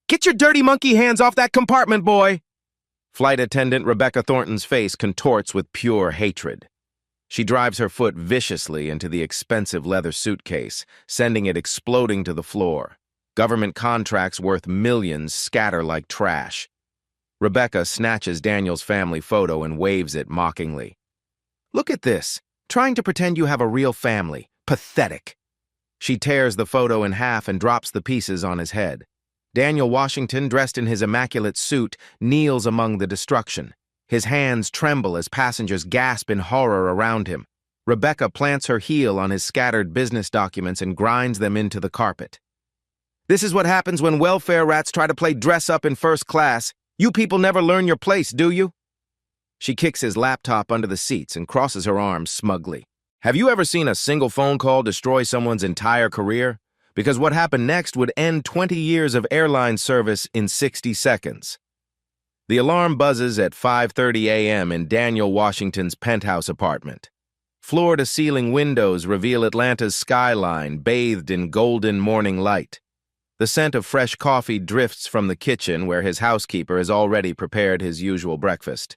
Get your dirty monkey hands off that compartment, boy! Flight attendant Rebecca Thornton's face contorts with pure hatred. She drives her foot viciously into the expensive leather suitcase, sending it exploding to the floor. Government contracts worth millions scatter like trash. Rebecca snatches Daniel's family photo and waves it mockingly. Look at this, trying to pretend you have a real family. Pathetic. She tears the photo in half and drops the pieces on his head. Daniel Washington, dressed in his immaculate suit, kneels among the destruction. His hands tremble as passengers gasp in horror around him. Rebecca plants her heel on his scattered business documents and grinds them into the carpet. This is what happens when welfare rats try to play dress-up in first class. You people never learn your place, do you? She kicks his laptop under the seats and crosses her arms smugly. Have you ever seen a single phone call destroy someone's entire career? Because what happened next would end 20 years of airline service in 60 seconds. The alarm buzzes at 5:30 a.m. in Daniel Washington's penthouse apartment. Floor-to-ceiling windows reveal Atlanta's skyline bathed in golden morning light. The scent of fresh coffee drifts from the kitchen where his housekeeper has already prepared his usual breakfast.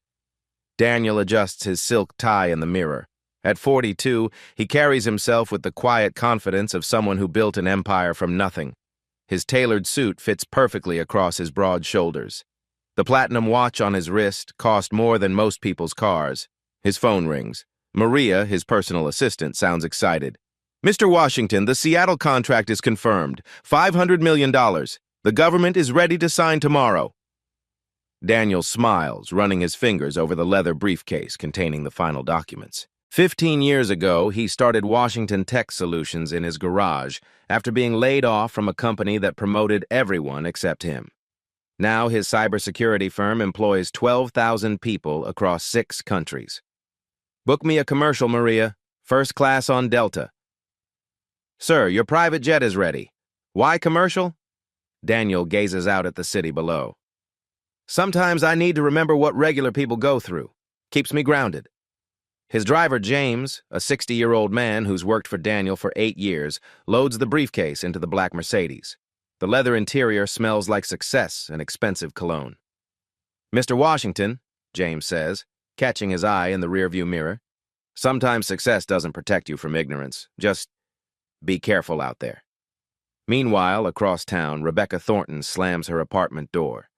Daniel adjusts his silk tie in the mirror. At 42, he carries himself with the quiet confidence of someone who built an empire from nothing. His tailored suit fits perfectly across his broad shoulders. The platinum watch on his wrist cost more than most people's cars. His phone rings. Maria, his personal assistant, sounds excited. Mr. Washington, the Seattle contract is confirmed. $500 million. The government is ready to sign tomorrow. Daniel smiles, running his fingers over the leather briefcase containing the final documents. 15 years ago, he started Washington Tech Solutions in his garage after being laid off from a company that promoted everyone except him. Now his cybersecurity firm employs 12,000 people across 6 countries. Book me a commercial, Maria. First class on Delta. Sir, your private jet is ready. Why commercial? Daniel gazes out at the city below. Sometimes I need to remember what regular people go through. Keeps me grounded. His driver, James, a 60-year-old man who's worked for Daniel for 8 years, loads the briefcase into the black Mercedes. The leather interior smells like success and expensive cologne. Mr. Washington, James says, catching his eye in the rearview mirror. Sometimes success doesn't protect you from ignorance. Just be careful out there. Meanwhile, across town, Rebecca Thornton slams her apartment door.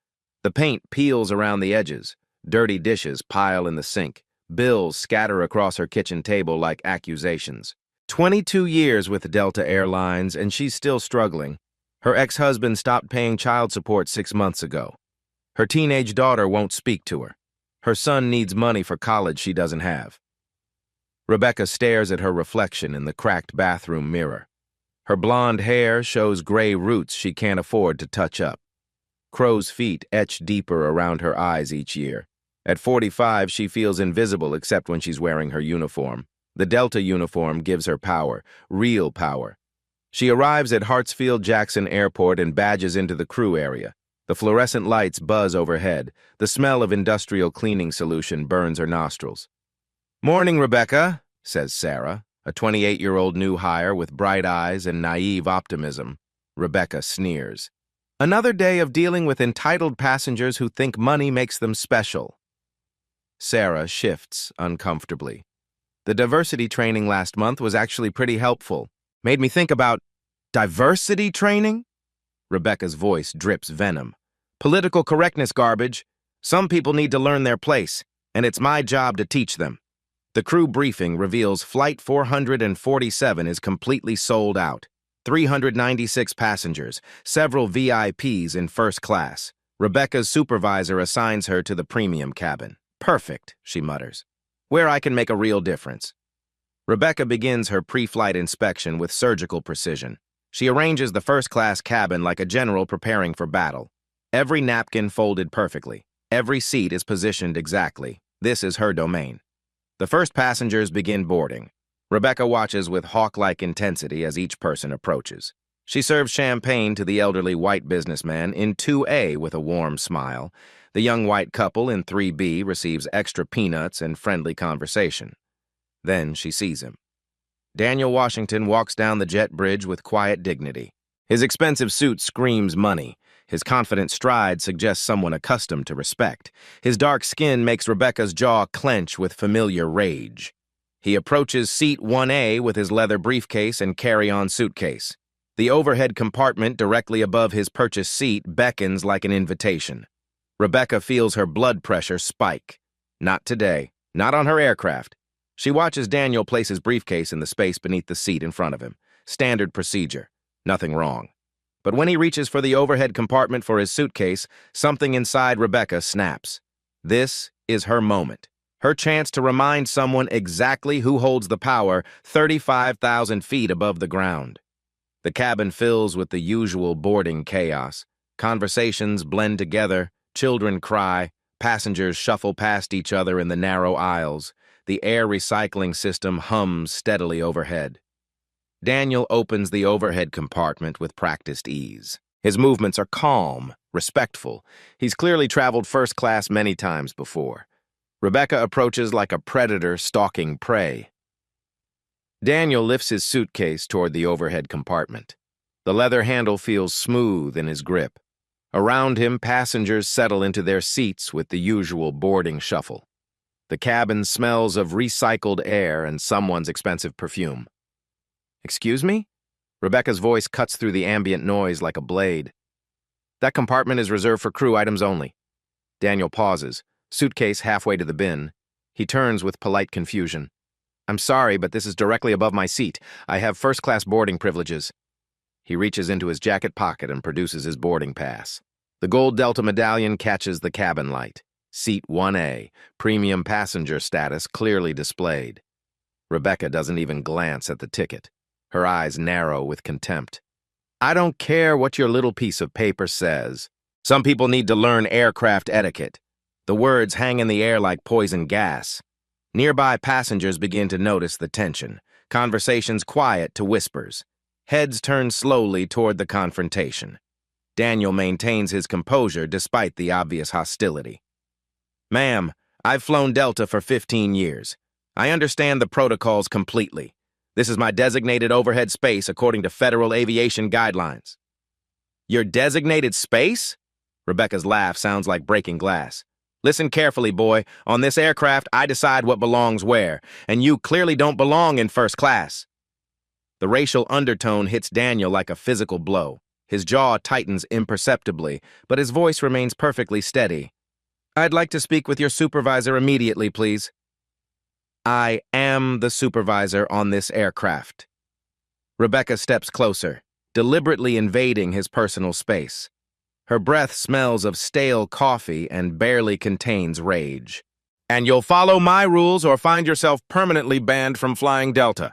The paint peels around the edges. Dirty dishes pile in the sink. Bills scatter across her kitchen table like accusations. 22 years with Delta Airlines, and she's still struggling. Her ex-husband stopped paying child support 6 months ago. Her teenage daughter won't speak to her. Her son needs money for college she doesn't have. Rebecca stares at her reflection in the cracked bathroom mirror. Her blonde hair shows gray roots she can't afford to touch up. Crow's feet etch deeper around her eyes each year. At 45, she feels invisible except when she's wearing her uniform. The Delta uniform gives her power, real power. She arrives at Hartsfield-Jackson Airport and badges into the crew area. The fluorescent lights buzz overhead. The smell of industrial cleaning solution burns her nostrils. "Morning, Rebecca," says Sarah, a 28-year-old new hire with bright eyes and naive optimism. Rebecca sneers. "Another day of dealing with entitled passengers who think money makes them special." Sarah shifts uncomfortably. "The diversity training last month was actually pretty helpful. Made me think about diversity training?" Rebecca's voice drips venom. "Political correctness garbage. Some people need to learn their place, and it's my job to teach them." The crew briefing reveals Flight 447 is completely sold out. 396 passengers, several VIPs in first class. Rebecca's supervisor assigns her to the premium cabin. "Perfect," she mutters. "Where I can make a real difference." Rebecca begins her pre-flight inspection with surgical precision. She arranges the first-class cabin like a general preparing for battle. Every napkin folded perfectly. Every seat is positioned exactly. This is her domain. The first passengers begin boarding. Rebecca watches with hawk-like intensity as each person approaches. She serves champagne to the elderly white businessman in 2A with a warm smile. The young white couple in 3B receives extra peanuts and friendly conversation. Then she sees him. Daniel Washington walks down the jet bridge with quiet dignity. His expensive suit screams money. His confident stride suggests someone accustomed to respect. His dark skin makes Rebecca's jaw clench with familiar rage. He approaches seat 1A with his leather briefcase and carry-on suitcase. The overhead compartment directly above his purchased seat beckons like an invitation. Rebecca feels her blood pressure spike. Not today. Not on her aircraft. She watches Daniel place his briefcase in the space beneath the seat in front of him. Standard procedure. Nothing wrong. But when he reaches for the overhead compartment for his suitcase, something inside Rebecca snaps. This is her moment. Her chance to remind someone exactly who holds the power 35,000 feet above the ground. The cabin fills with the usual boarding chaos. Conversations blend together, children cry, passengers shuffle past each other in the narrow aisles. The air recycling system hums steadily overhead. Daniel opens the overhead compartment with practiced ease. His movements are calm, respectful. He's clearly traveled first class many times before. Rebecca approaches like a predator stalking prey. Daniel lifts his suitcase toward the overhead compartment. The leather handle feels smooth in his grip. Around him, passengers settle into their seats with the usual boarding shuffle. The cabin smells of recycled air and someone's expensive perfume. "Excuse me?" Rebecca's voice cuts through the ambient noise like a blade. "That compartment is reserved for crew items only." Daniel pauses, suitcase halfway to the bin. He turns with polite confusion. "I'm sorry, but this is directly above my seat. I have first-class boarding privileges." He reaches into his jacket pocket and produces his boarding pass. The gold Delta medallion catches the cabin light. Seat 1A, premium passenger status clearly displayed. Rebecca doesn't even glance at the ticket. Her eyes narrow with contempt. "I don't care what your little piece of paper says. Some people need to learn aircraft etiquette." The words hang in the air like poison gas. Nearby passengers begin to notice the tension. Conversations quiet to whispers. Heads turn slowly toward the confrontation. Daniel maintains his composure despite the obvious hostility. "Ma'am, I've flown Delta for 15 years. I understand the protocols completely. This is my designated overhead space according to federal aviation guidelines." "Your designated space?" Rebecca's laugh sounds like breaking glass. "Listen carefully, boy. On this aircraft, I decide what belongs where, and you clearly don't belong in first class." The racial undertone hits Daniel like a physical blow. His jaw tightens imperceptibly, but his voice remains perfectly steady. "I'd like to speak with your supervisor immediately, please." "I am the supervisor on this aircraft." Rebecca steps closer, deliberately invading his personal space. Her breath smells of stale coffee and barely contains rage. "And you'll follow my rules or find yourself permanently banned from flying Delta."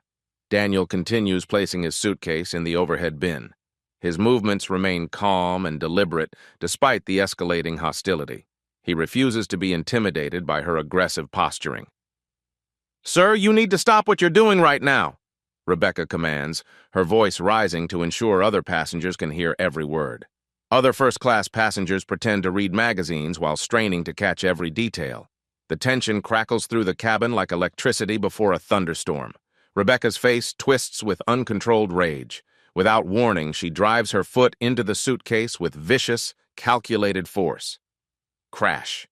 Daniel continues placing his suitcase in the overhead bin. His movements remain calm and deliberate despite the escalating hostility. He refuses to be intimidated by her aggressive posturing. "Sir, you need to stop what you're doing right now," Rebecca commands, her voice rising to ensure other passengers can hear every word. Other first-class passengers pretend to read magazines while straining to catch every detail. The tension crackles through the cabin like electricity before a thunderstorm. Rebecca's face twists with uncontrolled rage. Without warning, she drives her foot into the suitcase with vicious, calculated force. Crash.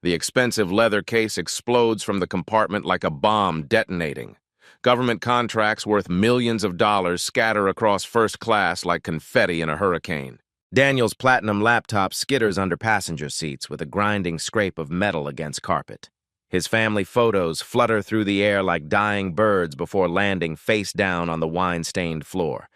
The expensive leather case explodes from the compartment like a bomb detonating. Government contracts worth millions of dollars scatter across first class like confetti in a hurricane. Daniel's platinum laptop skitters under passenger seats with a grinding scrape of metal against carpet. His family photos flutter through the air like dying birds before landing face down on the wine-stained floor.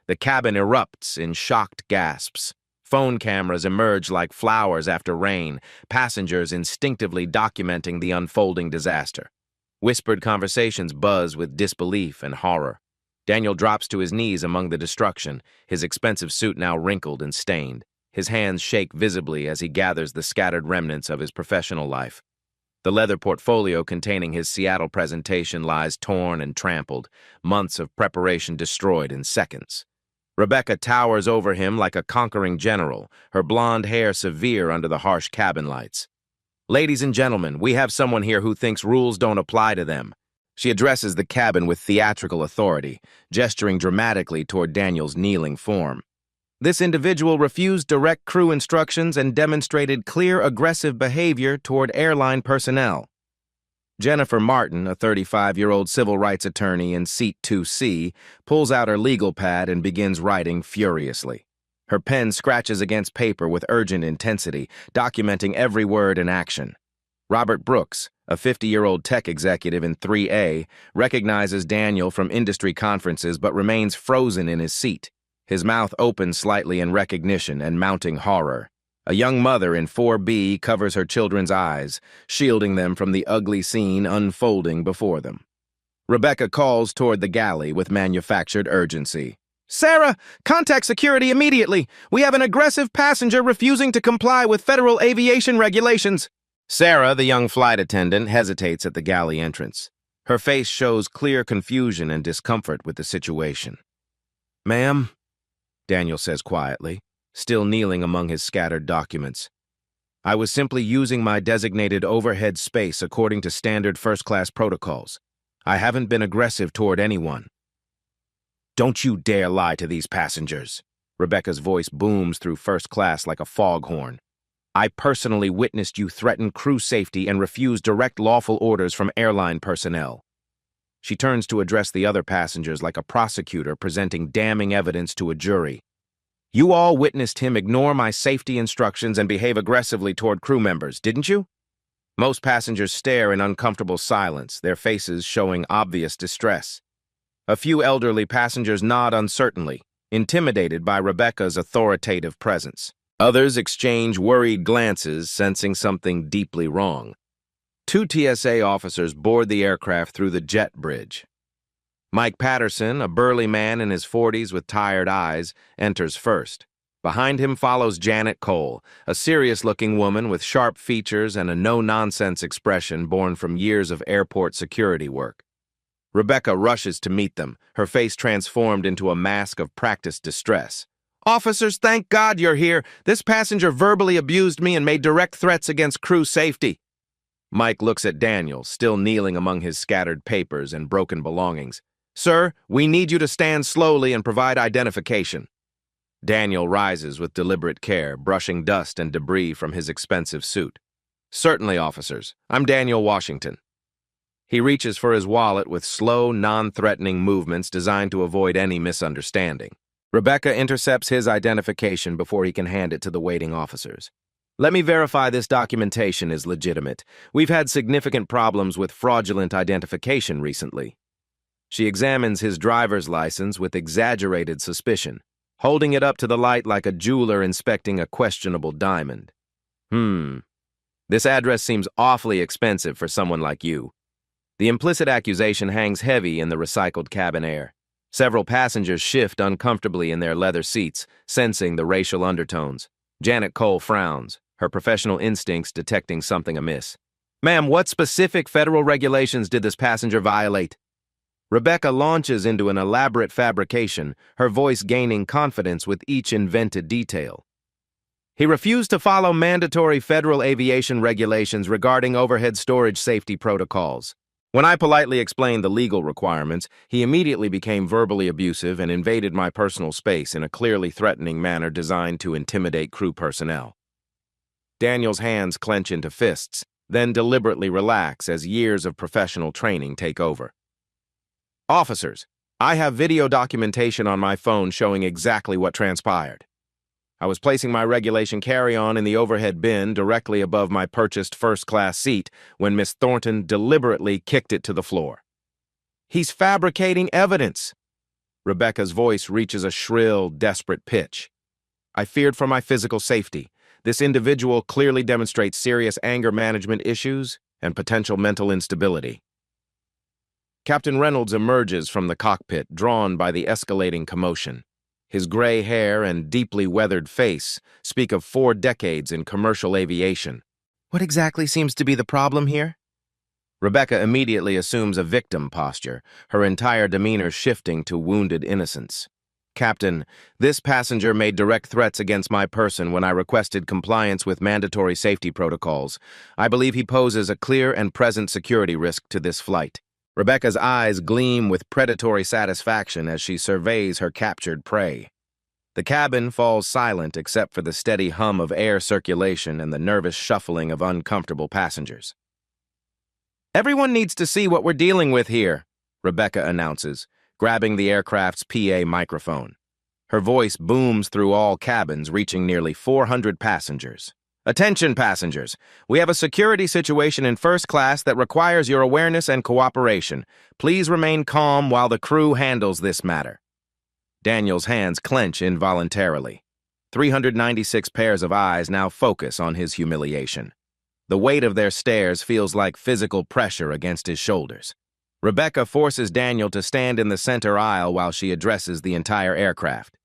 The cabin erupts in shocked gasps. Phone cameras emerge like flowers after rain, passengers instinctively documenting the unfolding disaster. Whispered conversations buzz with disbelief and horror. Daniel drops to his knees among the destruction, his expensive suit now wrinkled and stained. His hands shake visibly as he gathers the scattered remnants of his professional life. The leather portfolio containing his Seattle presentation lies torn and trampled, months of preparation destroyed in seconds. Rebecca towers over him like a conquering general, her blonde hair severe under the harsh cabin lights. "Ladies and gentlemen, we have someone here who thinks rules don't apply to them." She addresses the cabin with theatrical authority, gesturing dramatically toward Daniel's kneeling form. This individual refused direct crew instructions and demonstrated clear aggressive behavior toward airline personnel. Jennifer Martin, a 35-year-old civil rights attorney in Seat 2C, pulls out her legal pad and begins writing furiously. Her pen scratches against paper with urgent intensity, documenting every word and action. Robert Brooks, a 50-year-old tech executive in 3A, recognizes Daniel from industry conferences but remains frozen in his seat. His mouth opens slightly in recognition and mounting horror. A young mother in 4B covers her children's eyes, shielding them from the ugly scene unfolding before them. Rebecca calls toward the galley with manufactured urgency. "Sarah, contact security immediately. We have an aggressive passenger refusing to comply with federal aviation regulations." Sarah, the young flight attendant, hesitates at the galley entrance. Her face shows clear confusion and discomfort with the situation. "Ma'am," Daniel says quietly, still kneeling among his scattered documents, "I was simply using my designated overhead space according to standard first-class protocols. I haven't been aggressive toward anyone." "Don't you dare lie to these passengers." Rebecca's voice booms through first class like a foghorn. "I personally witnessed you threaten crew safety and refuse direct lawful orders from airline personnel." She turns to address the other passengers like a prosecutor presenting damning evidence to a jury. "You all witnessed him ignore my safety instructions and behave aggressively toward crew members, didn't you?" Most passengers stare in uncomfortable silence, their faces showing obvious distress. A few elderly passengers nod uncertainly, intimidated by Rebecca's authoritative presence. Others exchange worried glances, sensing something deeply wrong. 2 TSA officers board the aircraft through the jet bridge. Mike Patterson, a burly man in his 40s with tired eyes, enters first. Behind him follows Janet Cole, a serious-looking woman with sharp features and a no-nonsense expression born from years of airport security work. Rebecca rushes to meet them, her face transformed into a mask of practiced distress. "Officers, thank God you're here. This passenger verbally abused me and made direct threats against crew safety." Mike looks at Daniel, still kneeling among his scattered papers and broken belongings. "Sir, we need you to stand slowly and provide identification." Daniel rises with deliberate care, brushing dust and debris from his expensive suit. "Certainly, officers. I'm Daniel Washington." He reaches for his wallet with slow, non-threatening movements designed to avoid any misunderstanding. Rebecca intercepts his identification before he can hand it to the waiting officers. "Let me verify this documentation is legitimate. We've had significant problems with fraudulent identification recently." She examines his driver's license with exaggerated suspicion, holding it up to the light like a jeweler inspecting a questionable diamond. This address seems awfully expensive for someone like you." The implicit accusation hangs heavy in the recycled cabin air. Several passengers shift uncomfortably in their leather seats, sensing the racial undertones. Janet Cole frowns, her professional instincts detecting something amiss. "Ma'am, what specific federal regulations did this passenger violate?" Rebecca launches into an elaborate fabrication, her voice gaining confidence with each invented detail. "He refused to follow mandatory federal aviation regulations regarding overhead storage safety protocols. When I politely explained the legal requirements, he immediately became verbally abusive and invaded my personal space in a clearly threatening manner designed to intimidate crew personnel." Daniel's hands clench into fists, then deliberately relax as years of professional training take over. "Officers, I have video documentation on my phone showing exactly what transpired. I was placing my regulation carry-on in the overhead bin directly above my purchased first-class seat when Miss Thornton deliberately kicked it to the floor." "He's fabricating evidence." Rebecca's voice reaches a shrill, desperate pitch. "I feared for my physical safety. This individual clearly demonstrates serious anger management issues and potential mental instability." Captain Reynolds emerges from the cockpit, drawn by the escalating commotion. His gray hair and deeply weathered face speak of 4 decades in commercial aviation. "What exactly seems to be the problem here?" Rebecca immediately assumes a victim posture, her entire demeanor shifting to wounded innocence. "Captain, this passenger made direct threats against my person when I requested compliance with mandatory safety protocols. I believe he poses a clear and present security risk to this flight." Rebecca's eyes gleam with predatory satisfaction as she surveys her captured prey. The cabin falls silent except for the steady hum of air circulation and the nervous shuffling of uncomfortable passengers. "Everyone needs to see what we're dealing with here," Rebecca announces, grabbing the aircraft's PA microphone. Her voice booms through all cabins, reaching nearly 400 passengers. "Attention, passengers. We have a security situation in first class that requires your awareness and cooperation. Please remain calm while the crew handles this matter." Daniel's hands clench involuntarily. 396 pairs of eyes now focus on his humiliation. The weight of their stares feels like physical pressure against his shoulders. Rebecca forces Daniel to stand in the center aisle while she addresses the entire aircraft.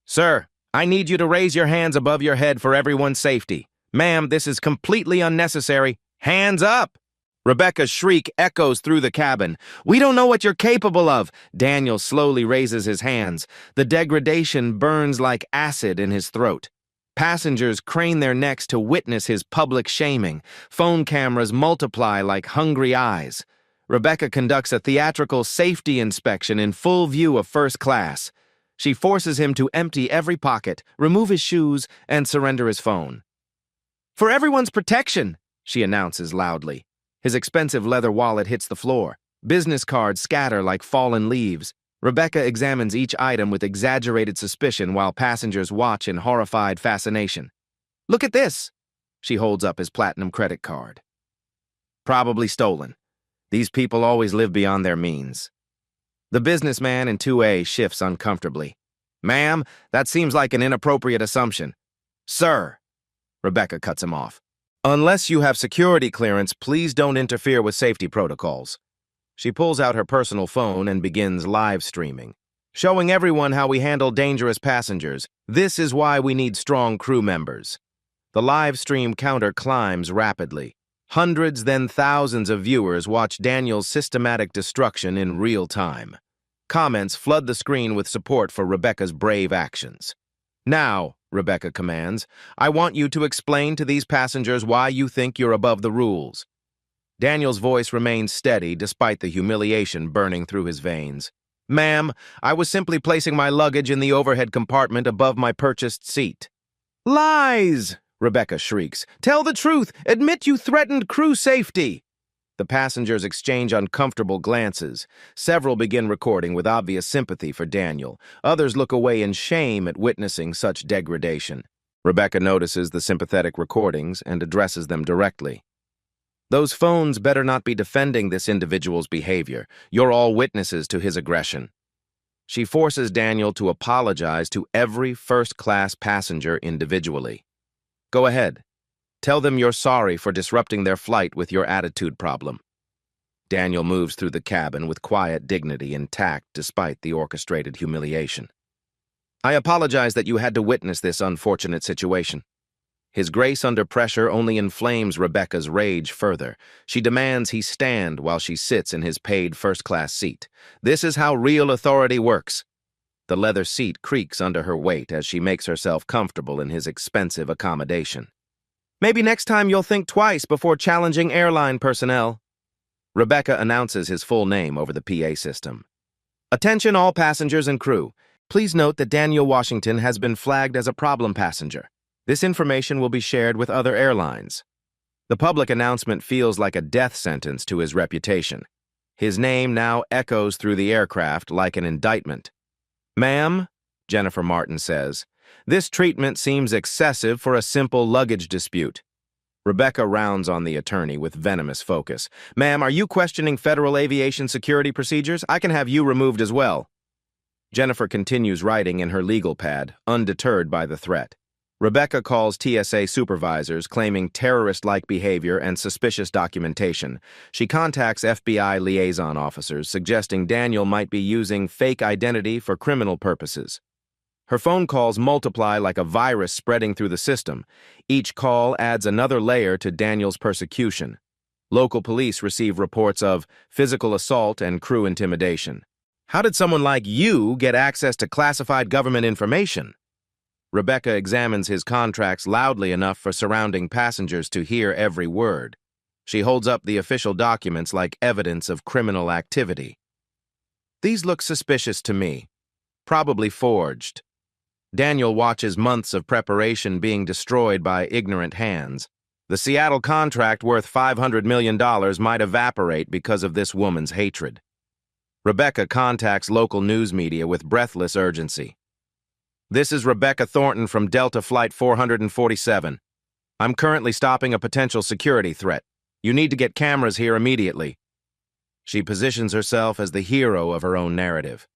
"Sir, I need you to raise your hands above your head for everyone's safety. Ma'am, this is completely unnecessary. Hands up!" Rebecca's shriek echoes through the cabin. "We don't know what you're capable of." Daniel slowly raises his hands. The degradation burns like acid in his throat. Passengers crane their necks to witness his public shaming. Phone cameras multiply like hungry eyes. Rebecca conducts a theatrical safety inspection in full view of first class. She forces him to empty every pocket, remove his shoes, and surrender his phone. "For everyone's protection," she announces loudly. His expensive leather wallet hits the floor. Business cards scatter like fallen leaves. Rebecca examines each item with exaggerated suspicion while passengers watch in horrified fascination. "Look at this!" She holds up his platinum credit card. "Probably stolen. These people always live beyond their means." The businessman in 2A shifts uncomfortably. "Ma'am, that seems like an inappropriate assumption." "Sir," Rebecca cuts him off. "Unless you have security clearance, please don't interfere with safety protocols." She pulls out her personal phone and begins live streaming, showing everyone how we handle dangerous passengers. This is why we need strong crew members. The live stream counter climbs rapidly. Hundreds, then thousands of viewers watch Daniel's systematic destruction in real time. Comments flood the screen with support for Rebecca's brave actions. "Now," Rebecca commands, "I want you to explain to these passengers why you think you're above the rules." Daniel's voice remains steady despite the humiliation burning through his veins. "Ma'am, I was simply placing my luggage in the overhead compartment above my purchased seat." "Lies!" Rebecca shrieks. "Tell the truth! Admit you threatened crew safety!" The passengers exchange uncomfortable glances. Several begin recording with obvious sympathy for Daniel. Others look away in shame at witnessing such degradation. Rebecca notices the sympathetic recordings and addresses them directly. "Those phones better not be defending this individual's behavior. You're all witnesses to his aggression." She forces Daniel to apologize to every first-class passenger individually. "Go ahead. Tell them you're sorry for disrupting their flight with your attitude problem." Daniel moves through the cabin with quiet dignity intact despite the orchestrated humiliation. "I apologize that you had to witness this unfortunate situation." His grace under pressure only inflames Rebecca's rage further. She demands he stand while she sits in his paid first-class seat. This is how real authority works. The leather seat creaks under her weight as she makes herself comfortable in his expensive accommodation. "Maybe next time you'll think twice before challenging airline personnel." Rebecca announces his full name over the PA system. "Attention all passengers and crew. Please note that Daniel Washington has been flagged as a problem passenger. This information will be shared with other airlines." The public announcement feels like a death sentence to his reputation. His name now echoes through the aircraft like an indictment. "Ma'am," Jennifer Martin says, "this treatment seems excessive for a simple luggage dispute." Rebecca rounds on the attorney with venomous focus. "Ma'am, are you questioning federal aviation security procedures? I can have you removed as well." Jennifer continues writing in her legal pad, undeterred by the threat. Rebecca calls TSA supervisors claiming terrorist-like behavior and suspicious documentation. She contacts FBI liaison officers suggesting Daniel might be using fake identity for criminal purposes. Her phone calls multiply like a virus spreading through the system. Each call adds another layer to Daniel's persecution. Local police receive reports of physical assault and crew intimidation. "How did someone like you get access to classified government information?" Rebecca examines his contracts loudly enough for surrounding passengers to hear every word. She holds up the official documents like evidence of criminal activity. "These look suspicious to me. Probably forged." Daniel watches months of preparation being destroyed by ignorant hands. The Seattle contract worth $500 million might evaporate because of this woman's hatred. Rebecca contacts local news media with breathless urgency. "This is Rebecca Thornton from Delta Flight 447. I'm currently stopping a potential security threat. You need to get cameras here immediately." She positions herself as the hero of her own narrative.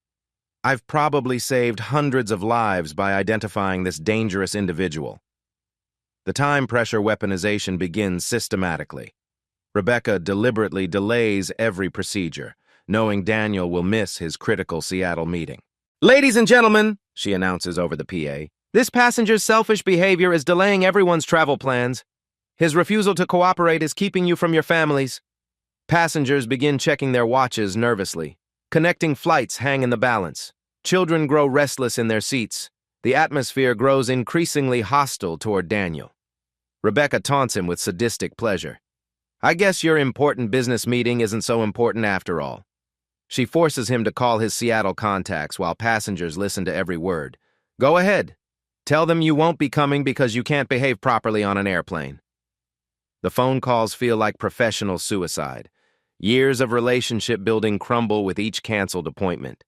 "I've probably saved hundreds of lives by identifying this dangerous individual." The time pressure weaponization begins systematically. Rebecca deliberately delays every procedure, knowing Daniel will miss his critical Seattle meeting. "Ladies and gentlemen," she announces over the PA, "this passenger's selfish behavior is delaying everyone's travel plans. His refusal to cooperate is keeping you from your families." Passengers begin checking their watches nervously. Connecting flights hang in the balance. Children grow restless in their seats. The atmosphere grows increasingly hostile toward Daniel. Rebecca taunts him with sadistic pleasure. "I guess your important business meeting isn't so important after all." She forces him to call his Seattle contacts while passengers listen to every word. "Go ahead. Tell them you won't be coming because you can't behave properly on an airplane." The phone calls feel like professional suicide. Years of relationship building crumble with each canceled appointment.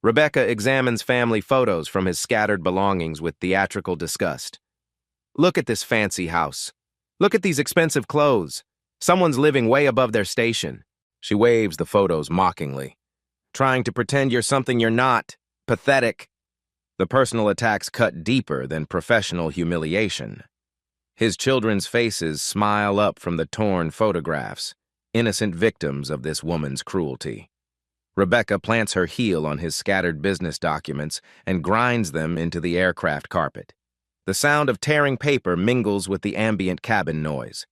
Rebecca examines family photos from his scattered belongings with theatrical disgust. "Look at this fancy house. Look at these expensive clothes. Someone's living way above their station." She waves the photos mockingly. "Trying to pretend you're something you're not. Pathetic." The personal attacks cut deeper than professional humiliation. His children's faces smile up from the torn photographs, innocent victims of this woman's cruelty. Rebecca plants her heel on his scattered business documents and grinds them into the aircraft carpet. The sound of tearing paper mingles with the ambient cabin noise.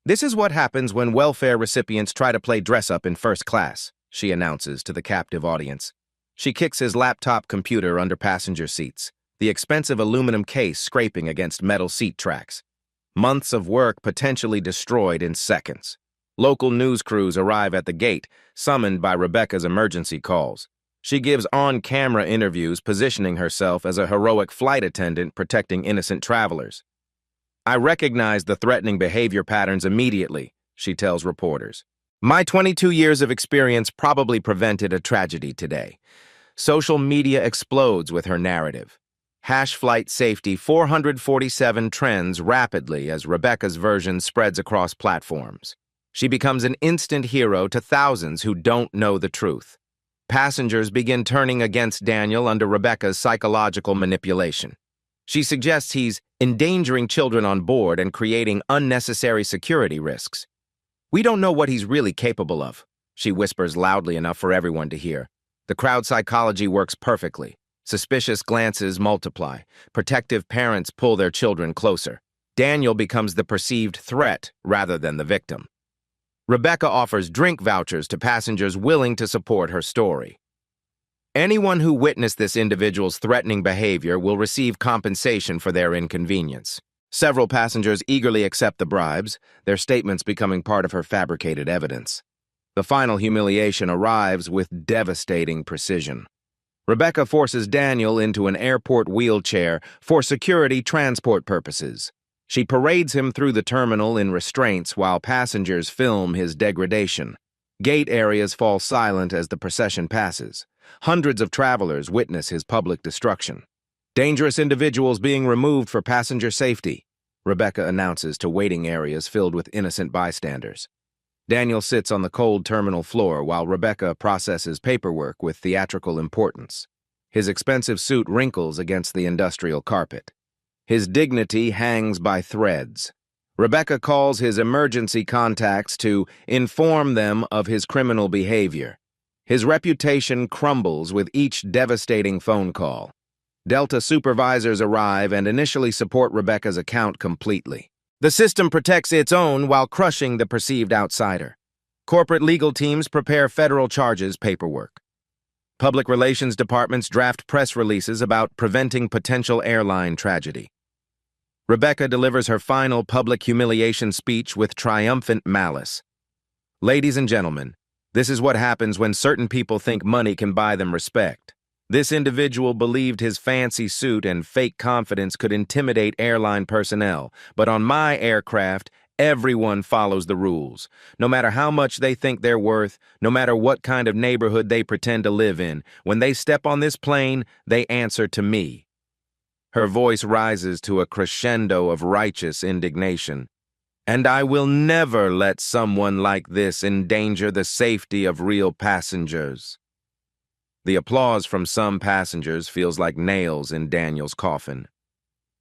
"This is what happens when welfare recipients try to play dress-up in first class," she announces to the captive audience. She kicks his laptop computer under passenger seats, the expensive aluminum case scraping against metal seat tracks. Months of work potentially destroyed in seconds. Local news crews arrive at the gate, summoned by Rebecca's emergency calls. She gives on-camera interviews positioning herself as a heroic flight attendant protecting innocent travelers. "I recognized the threatening behavior patterns immediately," she tells reporters. "My 22 years of experience probably prevented a tragedy today." Social media explodes with her narrative. Flight Safety 447 trends rapidly as Rebecca's version spreads across platforms. She becomes an instant hero to thousands who don't know the truth. Passengers begin turning against Daniel under Rebecca's psychological manipulation. She suggests he's endangering children on board and creating unnecessary security risks. "We don't know what he's really capable of," she whispers loudly enough for everyone to hear. The crowd psychology works perfectly. Suspicious glances multiply. Protective parents pull their children closer. Daniel becomes the perceived threat rather than the victim. Rebecca offers drink vouchers to passengers willing to support her story. Anyone who witnessed this individual's threatening behavior will receive compensation for their inconvenience. Several passengers eagerly accept the bribes, their statements becoming part of her fabricated evidence. The final humiliation arrives with devastating precision. Rebecca forces Daniel into an airport wheelchair for security transport purposes. She parades him through the terminal in restraints while passengers film his degradation. Gate areas fall silent as the procession passes. Hundreds of travelers witness his public destruction. "Dangerous individuals being removed for passenger safety," Rebecca announces to waiting areas filled with innocent bystanders. Daniel sits on the cold terminal floor while Rebecca processes paperwork with theatrical importance. His expensive suit wrinkles against the industrial carpet. His dignity hangs by threads. Rebecca calls his emergency contacts to inform them of his criminal behavior. His reputation crumbles with each devastating phone call. Delta supervisors arrive and initially support Rebecca's account completely. The system protects its own while crushing the perceived outsider. Corporate legal teams prepare federal charges paperwork. Public relations departments draft press releases about preventing potential airline tragedy. Rebecca delivers her final public humiliation speech with triumphant malice. "Ladies and gentlemen, this is what happens when certain people think money can buy them respect. This individual believed his fancy suit and fake confidence could intimidate airline personnel, but on my aircraft, everyone follows the rules. No matter how much they think they're worth, no matter what kind of neighborhood they pretend to live in, when they step on this plane, they answer to me. Her voice rises to a crescendo of righteous indignation. And I will never let someone like this endanger the safety of real passengers. The applause from some passengers feels like nails in Daniel's coffin.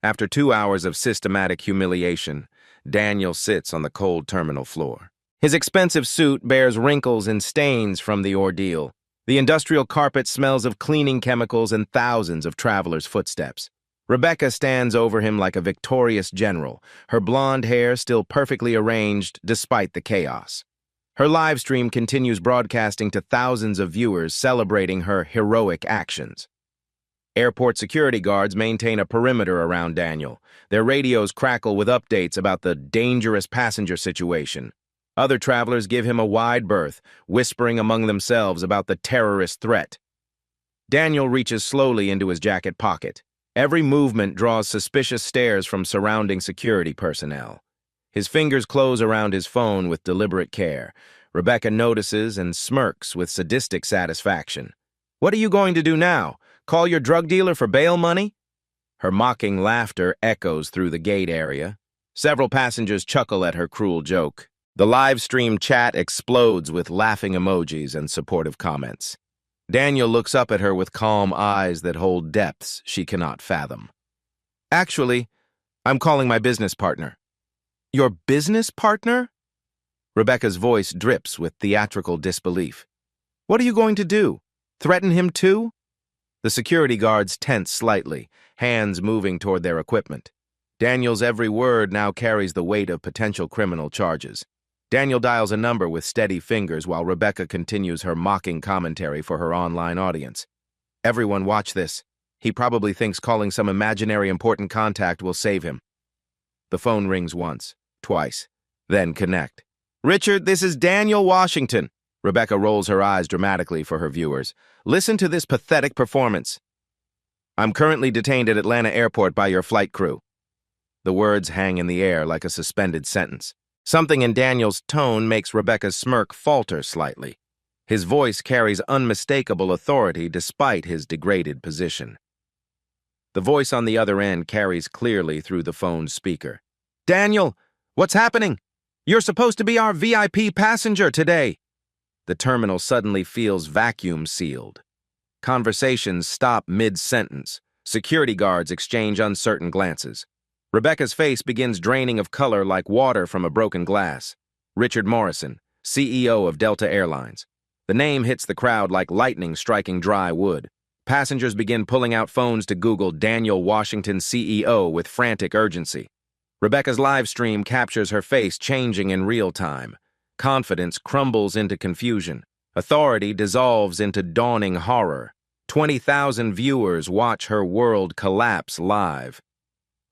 After 2 hours of systematic humiliation, Daniel sits on the cold terminal floor. His expensive suit bears wrinkles and stains from the ordeal. The industrial carpet smells of cleaning chemicals and thousands of travelers' footsteps. Rebecca stands over him like a victorious general, her blonde hair still perfectly arranged despite the chaos. Her live stream continues broadcasting to thousands of viewers celebrating her heroic actions. Airport security guards maintain a perimeter around Daniel. Their radios crackle with updates about the dangerous passenger situation. Other travelers give him a wide berth, whispering among themselves about the terrorist threat. Daniel reaches slowly into his jacket pocket. Every movement draws suspicious stares from surrounding security personnel. His fingers close around his phone with deliberate care. Rebecca notices and smirks with sadistic satisfaction. "What are you going to do now? Call your drug dealer for bail money?" Her mocking laughter echoes through the gate area. Several passengers chuckle at her cruel joke. The live stream chat explodes with laughing emojis and supportive comments. Daniel looks up at her with calm eyes that hold depths she cannot fathom. "Actually, I'm calling my business partner." "Your business partner?" Rebecca's voice drips with theatrical disbelief. "What are you going to do? Threaten him too?" The security guards tense slightly, hands moving toward their equipment. Daniel's every word now carries the weight of potential criminal charges. Daniel dials a number with steady fingers while Rebecca continues her mocking commentary for her online audience. "Everyone watch this. He probably thinks calling some imaginary important contact will save him." The phone rings once, twice, then connect. "Richard, this is Daniel Washington." Rebecca rolls her eyes dramatically for her viewers. "Listen to this pathetic performance." "I'm currently detained at Atlanta Airport by your flight crew." The words hang in the air like a suspended sentence. Something in Daniel's tone makes Rebecca's smirk falter slightly. His voice carries unmistakable authority despite his degraded position. The voice on the other end carries clearly through the phone's speaker. "Daniel, what's happening? You're supposed to be our VIP passenger today." The terminal suddenly feels vacuum-sealed. Conversations stop mid-sentence. Security guards exchange uncertain glances. Rebecca's face begins draining of color like water from a broken glass. Richard Morrison, CEO of Delta Airlines. The name hits the crowd like lightning striking dry wood. Passengers begin pulling out phones to Google Daniel Washington CEO with frantic urgency. Rebecca's live stream captures her face changing in real time. Confidence crumbles into confusion. Authority dissolves into dawning horror. 20,000 viewers watch her world collapse live.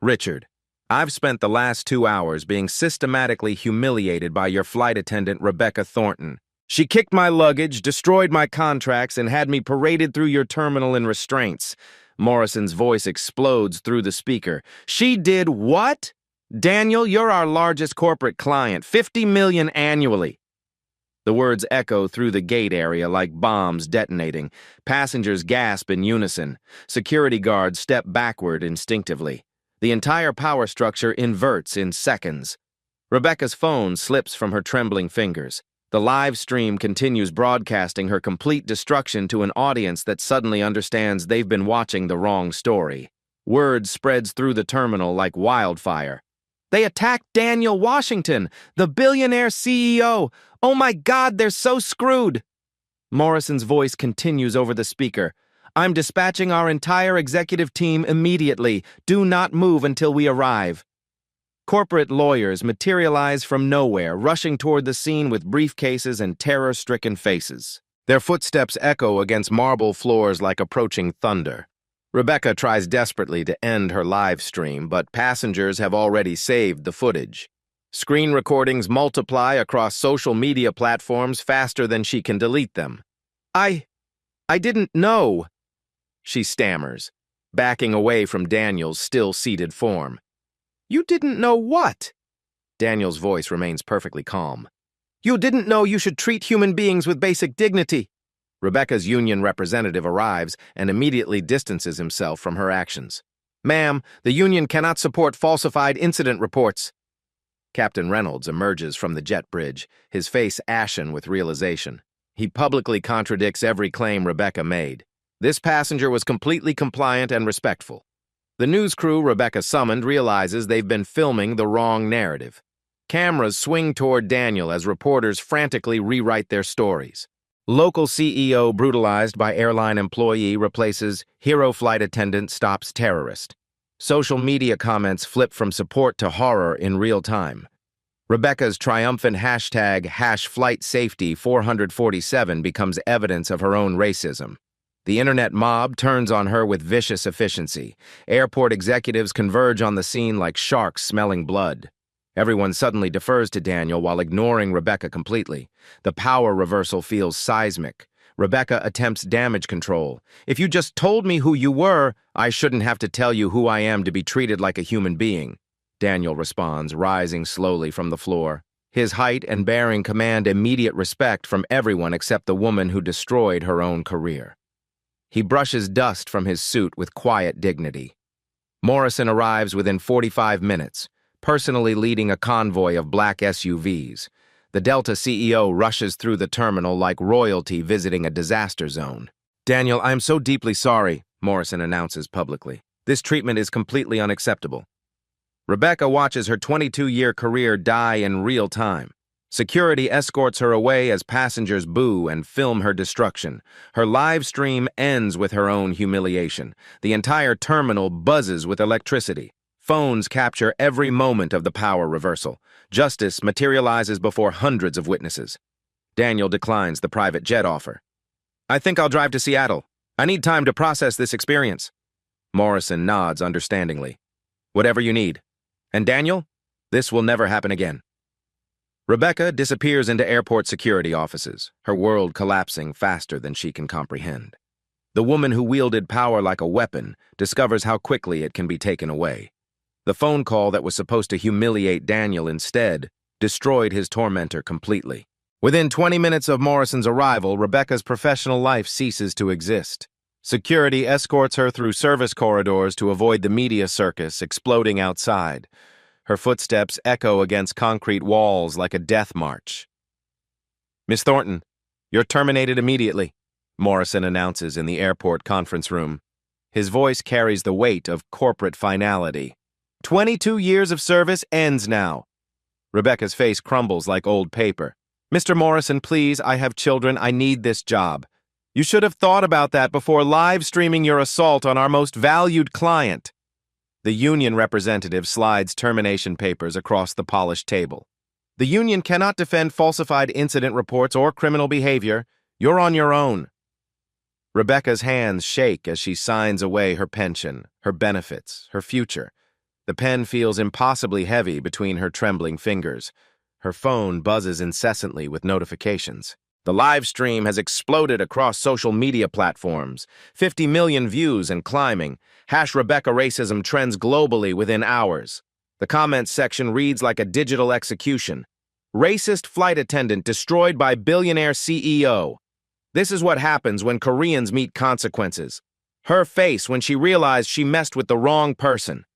"Richard, I've spent the last 2 hours being systematically humiliated by your flight attendant, Rebecca Thornton. She kicked my luggage, destroyed my contracts, and had me paraded through your terminal in restraints." Morrison's voice explodes through the speaker. "She did what? Daniel, you're our largest corporate client, $50 million annually." The words echo through the gate area like bombs detonating. Passengers gasp in unison. Security guards step backward instinctively. The entire power structure inverts in seconds. Rebecca's phone slips from her trembling fingers. The live stream continues broadcasting her complete destruction to an audience that suddenly understands they've been watching the wrong story. Word spreads through the terminal like wildfire. "They attacked Daniel Washington, the billionaire CEO. Oh my God, they're so screwed." Morrison's voice continues over the speaker. "I'm dispatching our entire executive team immediately. Do not move until we arrive." Corporate lawyers materialize from nowhere, rushing toward the scene with briefcases and terror-stricken faces. Their footsteps echo against marble floors like approaching thunder. Rebecca tries desperately to end her live stream, but passengers have already saved the footage. Screen recordings multiply across social media platforms faster than she can delete them. I didn't know." she stammers, backing away from Daniel's still-seated form. "You didn't know what?" Daniel's voice remains perfectly calm. "You didn't know you should treat human beings with basic dignity." Rebecca's union representative arrives and immediately distances himself from her actions. "Ma'am, the union cannot support falsified incident reports." Captain Reynolds emerges from the jet bridge, his face ashen with realization. He publicly contradicts every claim Rebecca made. This passenger was completely compliant and respectful. The news crew Rebecca summoned realizes they've been filming the wrong narrative. Cameras swing toward Daniel as reporters frantically rewrite their stories. Local CEO brutalized by airline employee replaces hero flight attendant stops terrorist. Social media comments flip from support to horror in real time. Rebecca's triumphant hashtag #FlightSafety447 becomes evidence of her own racism. The internet mob turns on her with vicious efficiency. Airport executives converge on the scene like sharks smelling blood. Everyone suddenly defers to Daniel while ignoring Rebecca completely. The power reversal feels seismic. Rebecca attempts damage control. "If you just told me who you were, I shouldn't have to tell you who I am to be treated like a human being," Daniel responds, rising slowly from the floor. His height and bearing command immediate respect from everyone except the woman who destroyed her own career. He brushes dust from his suit with quiet dignity. Morrison arrives within 45 minutes, personally leading a convoy of black SUVs. The Delta CEO rushes through the terminal like royalty visiting a disaster zone. "Daniel, I am so deeply sorry," Morrison announces publicly. "This treatment is completely unacceptable." Rebecca watches her 22-year career die in real time. Security escorts her away as passengers boo and film her destruction. Her live stream ends with her own humiliation. The entire terminal buzzes with electricity. Phones capture every moment of the power reversal. Justice materializes before hundreds of witnesses. Daniel declines the private jet offer. "I think I'll drive to Seattle. I need time to process this experience." Morrison nods understandingly. "Whatever you need. And Daniel, this will never happen again." Rebecca disappears into airport security offices, her world collapsing faster than she can comprehend. The woman who wielded power like a weapon discovers how quickly it can be taken away. The phone call that was supposed to humiliate Daniel instead destroyed his tormentor completely. Within 20 minutes of Morrison's arrival, Rebecca's professional life ceases to exist. Security escorts her through service corridors to avoid the media circus exploding outside. Her footsteps echo against concrete walls like a death march. "Miss Thornton, you're terminated immediately," Morrison announces in the airport conference room. His voice carries the weight of corporate finality. 22 years of service ends now. Rebecca's face crumbles like old paper. "Mr. Morrison, please, I have children. I need this job. You should have thought about that before live streaming your assault on our most valued client." The union representative slides termination papers across the polished table. "The union cannot defend falsified incident reports or criminal behavior. You're on your own." Rebecca's hands shake as she signs away her pension, her benefits, her future. The pen feels impossibly heavy between her trembling fingers. Her phone buzzes incessantly with notifications. The live stream has exploded across social media platforms. 50 million views and climbing. #Rebecca Racism trends globally within hours. The comments section reads like a digital execution. "Racist flight attendant destroyed by billionaire CEO." This is what happens when Koreans meet consequences. Her face when she realized she messed with the wrong person.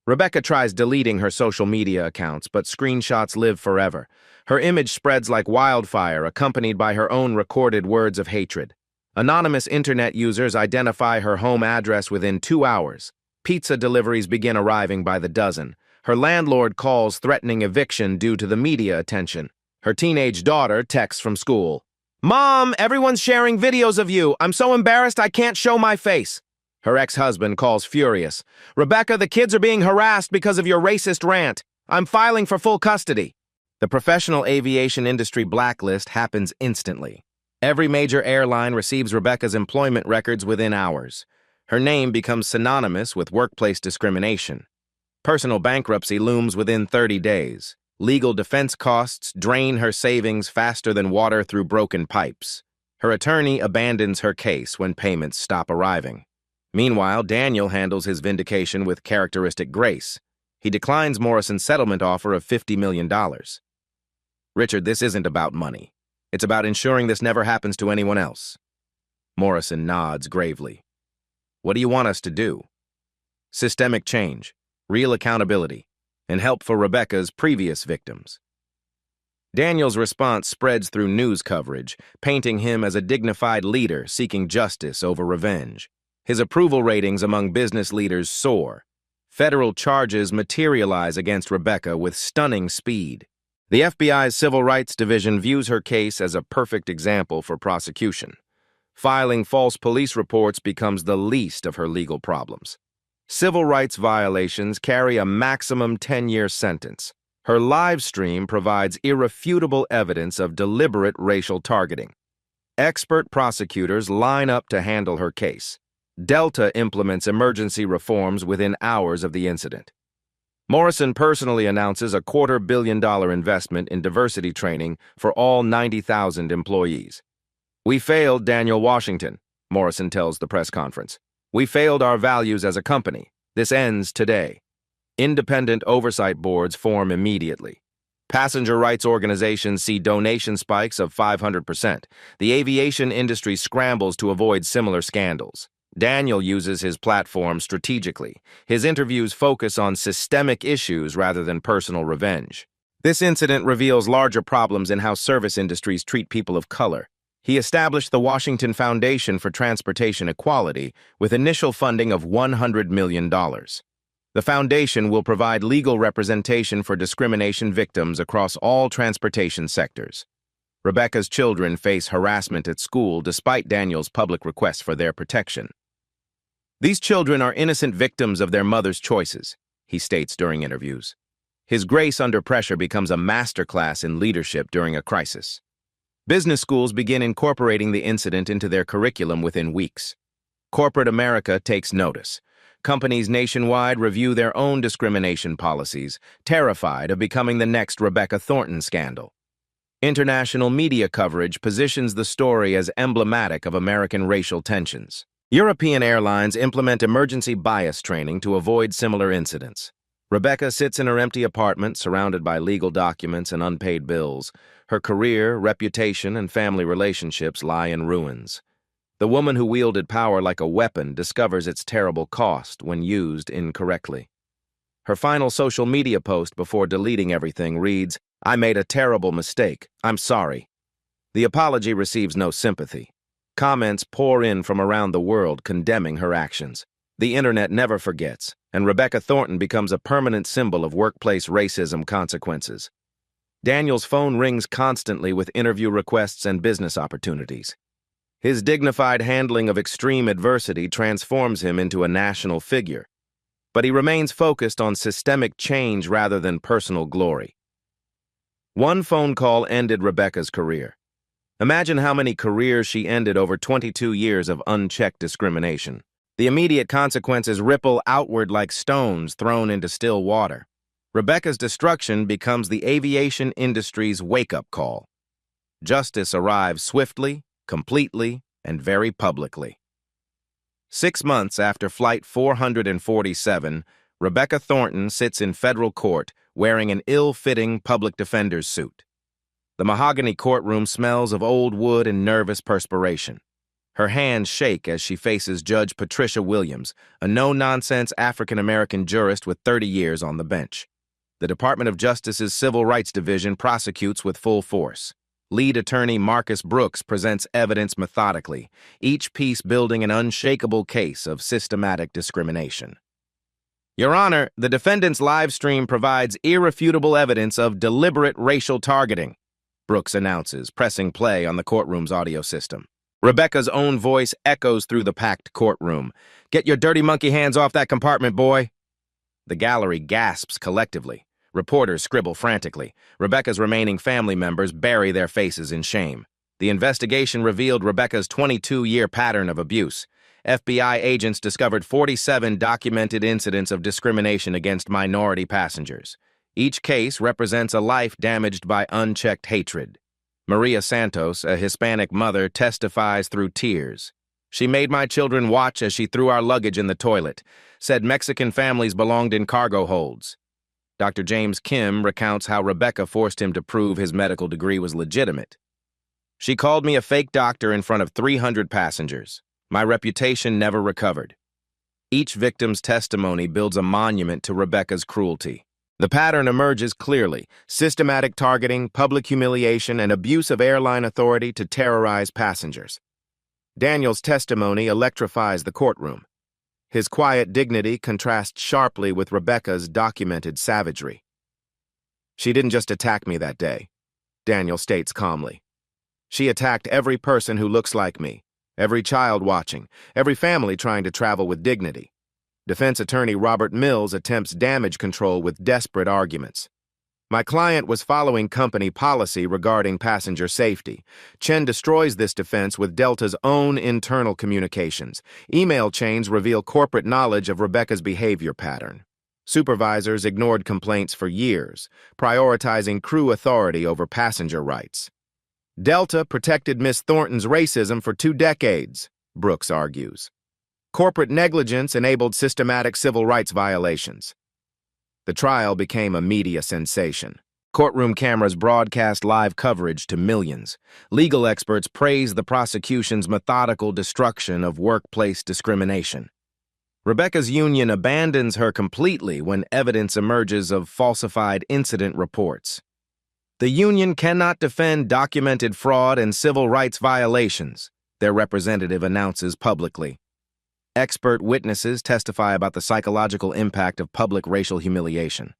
Rebecca tries deleting her social media accounts, but screenshots live forever. Her image spreads like wildfire, accompanied by her own recorded words of hatred. Anonymous internet users identify her home address within 2 hours. Pizza deliveries begin arriving by the dozen. Her landlord calls threatening eviction due to the media attention. Her teenage daughter texts from school. "Mom, everyone's sharing videos of you. I'm so embarrassed I can't show my face." Her ex-husband calls furious. "Rebecca, the kids are being harassed because of your racist rant. I'm filing for full custody." The professional aviation industry blacklist happens instantly. Every major airline receives Rebecca's employment records within hours. Her name becomes synonymous with workplace discrimination. Personal bankruptcy looms within 30 days. Legal defense costs drain her savings faster than water through broken pipes. Her attorney abandons her case when payments stop arriving. Meanwhile, Daniel handles his vindication with characteristic grace. He declines Morrison's settlement offer of $50 million. Richard, this isn't about money. It's about ensuring this never happens to anyone else. Morrison nods gravely. What do you want us to do? Systemic change, real accountability, and help for Rebecca's previous victims. Daniel's response spreads through news coverage, painting him as a dignified leader seeking justice over revenge. His approval ratings among business leaders soar. Federal charges materialize against Rebecca with stunning speed. The FBI's Civil Rights Division views her case as a perfect example for prosecution. Filing false police reports becomes the least of her legal problems. Civil rights violations carry a maximum 10-year sentence. Her live stream provides irrefutable evidence of deliberate racial targeting. Expert prosecutors line up to handle her case. Delta implements emergency reforms within hours of the incident. Morrison personally announces a $250 million investment in diversity training for all 90,000 employees. We failed Daniel Washington, Morrison tells the press conference. We failed our values as a company. This ends today. Independent oversight boards form immediately. Passenger rights organizations see donation spikes of 500%. The aviation industry scrambles to avoid similar scandals. Daniel uses his platform strategically. His interviews focus on systemic issues rather than personal revenge. This incident reveals larger problems in how service industries treat people of color. He established the Washington Foundation for Transportation Equality with initial funding of $100 million. The foundation will provide legal representation for discrimination victims across all transportation sectors. Rebecca's children face harassment at school despite Daniel's public request for their protection. These children are innocent victims of their mother's choices, he states during interviews. His grace under pressure becomes a masterclass in leadership during a crisis. Business schools begin incorporating the incident into their curriculum within weeks. Corporate America takes notice. Companies nationwide review their own discrimination policies, terrified of becoming the next Rebecca Thornton scandal. International media coverage positions the story as emblematic of American racial tensions. European airlines implement emergency bias training to avoid similar incidents. Rebecca sits in her empty apartment, surrounded by legal documents and unpaid bills. Her career, reputation, and family relationships lie in ruins. The woman who wielded power like a weapon discovers its terrible cost when used incorrectly. Her final social media post before deleting everything reads, "I made a terrible mistake. I'm sorry." The apology receives no sympathy. Comments pour in from around the world condemning her actions. The internet never forgets, and Rebecca Thornton becomes a permanent symbol of workplace racism consequences. Daniel's phone rings constantly with interview requests and business opportunities. His dignified handling of extreme adversity transforms him into a national figure. But he remains focused on systemic change rather than personal glory. One phone call ended Rebecca's career. Imagine how many careers she ended over 22 years of unchecked discrimination. The immediate consequences ripple outward like stones thrown into still water. Rebecca's destruction becomes the aviation industry's wake-up call. Justice arrives swiftly, completely, and very publicly. 6 months after Flight 447, Rebecca Thornton sits in federal court wearing an ill-fitting public defender's suit. The mahogany courtroom smells of old wood and nervous perspiration. Her hands shake as she faces Judge Patricia Williams, a no-nonsense African-American jurist with 30 years on the bench. The Department of Justice's Civil Rights Division prosecutes with full force. Lead attorney Marcus Brooks presents evidence methodically, each piece building an unshakable case of systematic discrimination. Your Honor, the defendant's live stream provides irrefutable evidence of deliberate racial targeting, Brooks announces, pressing play on the courtroom's audio system. Rebecca's own voice echoes through the packed courtroom. "Get your dirty monkey hands off that compartment, boy!" The gallery gasps collectively. Reporters scribble frantically. Rebecca's remaining family members bury their faces in shame. The investigation revealed Rebecca's 22-year pattern of abuse. FBI agents discovered 47 documented incidents of discrimination against minority passengers. Each case represents a life damaged by unchecked hatred. Maria Santos, a Hispanic mother, testifies through tears. She made my children watch as she threw our luggage in the toilet, said Mexican families belonged in cargo holds. Dr. James Kim recounts how Rebecca forced him to prove his medical degree was legitimate. She called me a fake doctor in front of 300 passengers. My reputation never recovered. Each victim's testimony builds a monument to Rebecca's cruelty. The pattern emerges clearly: systematic targeting, public humiliation, and abuse of airline authority to terrorize passengers. Daniel's testimony electrifies the courtroom. His quiet dignity contrasts sharply with Rebecca's documented savagery. "She didn't just attack me that day," Daniel states calmly. "She attacked every person who looks like me, every child watching, every family trying to travel with dignity." Defense attorney Robert Mills attempts damage control with desperate arguments. "My client was following company policy regarding passenger safety." Chen destroys this defense with Delta's own internal communications. Email chains reveal corporate knowledge of Rebecca's behavior pattern. Supervisors ignored complaints for years, prioritizing crew authority over passenger rights. "Delta protected Miss Thornton's racism for 2 decades, Brooks argues. Corporate negligence enabled systematic civil rights violations. The trial became a media sensation. Courtroom cameras broadcast live coverage to millions. Legal experts praised the prosecution's methodical destruction of workplace discrimination. Rebecca's union abandons her completely when evidence emerges of falsified incident reports. The union cannot defend documented fraud and civil rights violations, their representative announces publicly. Expert witnesses testify about the psychological impact of public racial humiliation.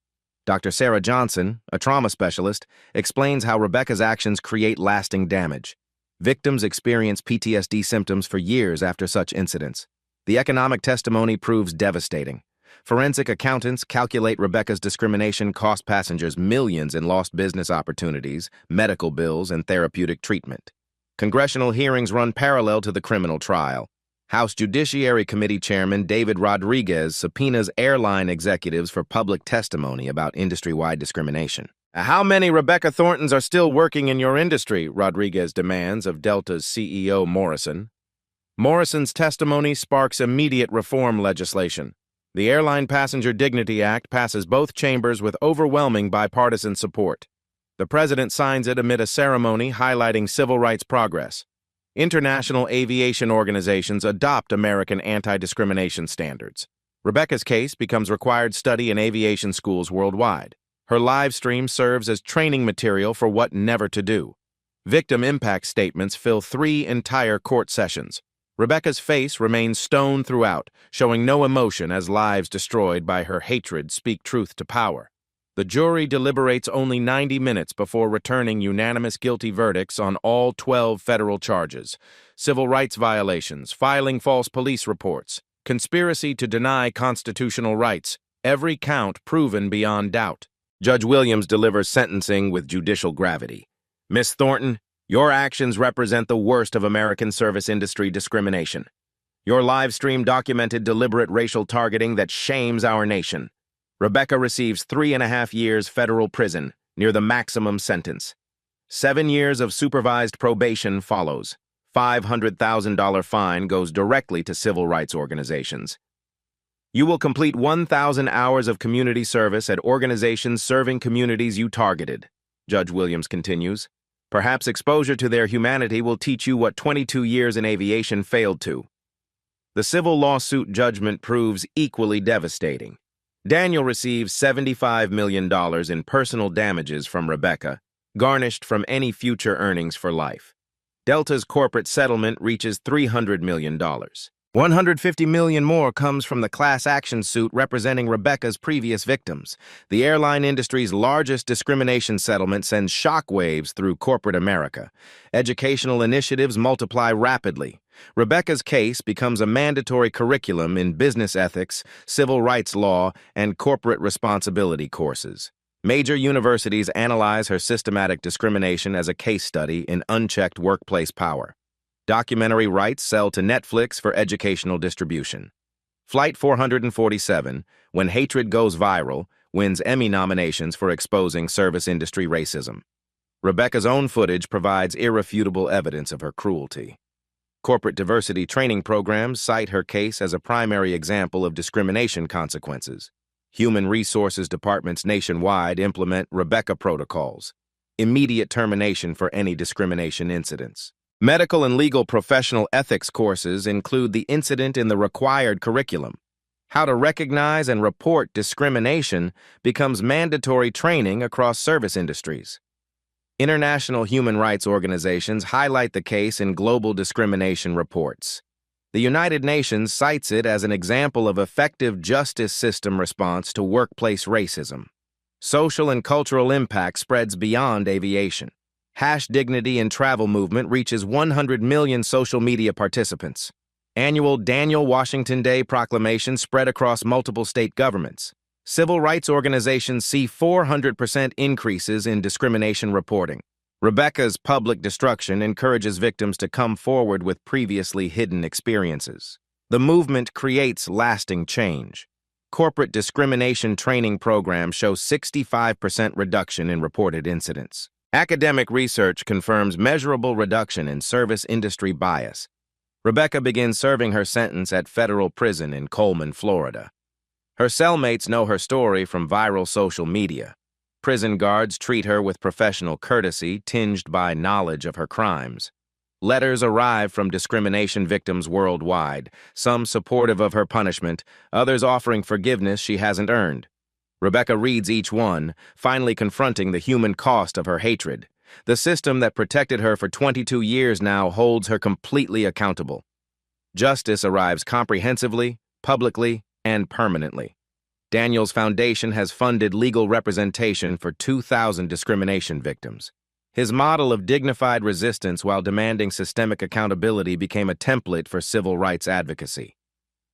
Dr. Sarah Johnson, a trauma specialist, explains how Rebecca's actions create lasting damage. Victims experience PTSD symptoms for years after such incidents. The economic testimony proves devastating. Forensic accountants calculate Rebecca's discrimination cost passengers millions in lost business opportunities, medical bills, and therapeutic treatment. Congressional hearings run parallel to the criminal trial. House Judiciary Committee Chairman David Rodriguez subpoenas airline executives for public testimony about industry-wide discrimination. "How many Rebecca Thorntons are still working in your industry?" Rodriguez demands of Delta's CEO Morrison. Morrison's testimony sparks immediate reform legislation. The Airline Passenger Dignity Act passes both chambers with overwhelming bipartisan support. The president signs it amid a ceremony highlighting civil rights progress. International aviation organizations adopt American anti-discrimination standards. Rebecca's case becomes required study in aviation schools worldwide. Her live stream serves as training material for what never to do. Victim impact statements fill 3 entire court sessions. Rebecca's face remains stone throughout, showing no emotion as lives destroyed by her hatred speak truth to power. The jury deliberates only 90 minutes before returning unanimous guilty verdicts on all 12 federal charges: civil rights violations, filing false police reports, conspiracy to deny constitutional rights, every count proven beyond doubt. Judge Williams delivers sentencing with judicial gravity. "Miss Thornton, your actions represent the worst of American service industry discrimination. Your live stream documented deliberate racial targeting that shames our nation. Rebecca receives 3.5 years federal prison, near the maximum sentence. 7 years of supervised probation follows. $500,000 fine goes directly to civil rights organizations. You will complete 1,000 hours of community service at organizations serving communities you targeted," Judge Williams continues. "Perhaps exposure to their humanity will teach you what 22 years in aviation failed to." The civil lawsuit judgment proves equally devastating. Daniel receives $75 million in personal damages from Rebecca, garnished from any future earnings for life. Delta's corporate settlement reaches $300 million. $150 million more comes from the class action suit representing Rebecca's previous victims. The airline industry's largest discrimination settlement sends shockwaves through corporate America. Educational initiatives multiply rapidly. Rebecca's case becomes a mandatory curriculum in business ethics, civil rights law, and corporate responsibility courses. Major universities analyze her systematic discrimination as a case study in unchecked workplace power. Documentary rights sell to Netflix for educational distribution. Flight 447, When Hatred Goes Viral, wins Emmy nominations for exposing service industry racism. Rebecca's own footage provides irrefutable evidence of her cruelty. Corporate diversity training programs cite her case as a primary example of discrimination consequences. Human resources departments nationwide implement Rebecca protocols, immediate termination for any discrimination incidents. Medical and legal professional ethics courses include the incident in the required curriculum. How to recognize and report discrimination becomes mandatory training across service industries. International human rights organizations highlight the case in global discrimination reports. The United Nations cites it as an example of effective justice system response to workplace racism. Social and cultural impact spreads beyond aviation. #Dignity in Travel movement reaches 100 million social media participants. Annual Daniel Washington Day proclamation spread across multiple state governments. Civil rights organizations see 400% increases in discrimination reporting. Rebecca's public destruction encourages victims to come forward with previously hidden experiences. The movement creates lasting change. Corporate discrimination training programs show 65% reduction in reported incidents. Academic research confirms measurable reduction in service industry bias. Rebecca begins serving her sentence at federal prison in Coleman, Florida. Her cellmates know her story from viral social media. Prison guards treat her with professional courtesy tinged by knowledge of her crimes. Letters arrive from discrimination victims worldwide, some supportive of her punishment, others offering forgiveness she hasn't earned. Rebecca reads each one, finally confronting the human cost of her hatred. The system that protected her for 22 years now holds her completely accountable. Justice arrives comprehensively, publicly, and permanently. Daniel's foundation has funded legal representation for 2,000 discrimination victims. His model of dignified resistance while demanding systemic accountability became a template for civil rights advocacy.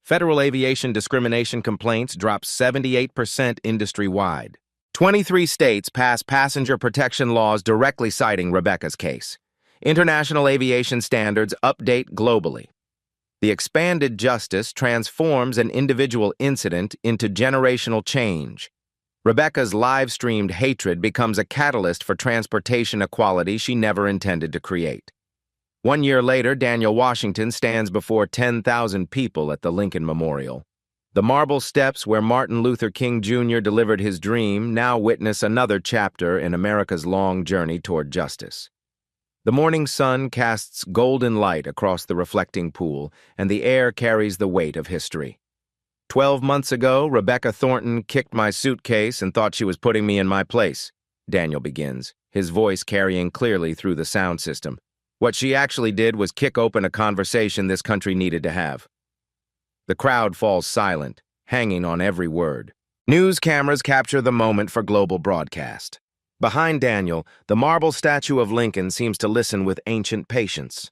Federal aviation discrimination complaints dropped 78% industry-wide. 23 states passed passenger protection laws directly citing Rebecca's case. International aviation standards update globally. The expanded justice transforms an individual incident into generational change. Rebecca's live-streamed hatred becomes a catalyst for transportation equality she never intended to create. 1 year later, Daniel Washington stands before 10,000 people at the Lincoln Memorial. The marble steps where Martin Luther King Jr. delivered his dream now witness another chapter in America's long journey toward justice. The morning sun casts golden light across the reflecting pool, and the air carries the weight of history. 12 months ago, Rebecca Thornton kicked my suitcase and thought she was putting me in my place, Daniel begins, his voice carrying clearly through the sound system. What she actually did was kick open a conversation this country needed to have. The crowd falls silent, hanging on every word. News cameras capture the moment for global broadcast. Behind Daniel, the marble statue of Lincoln seems to listen with ancient patience.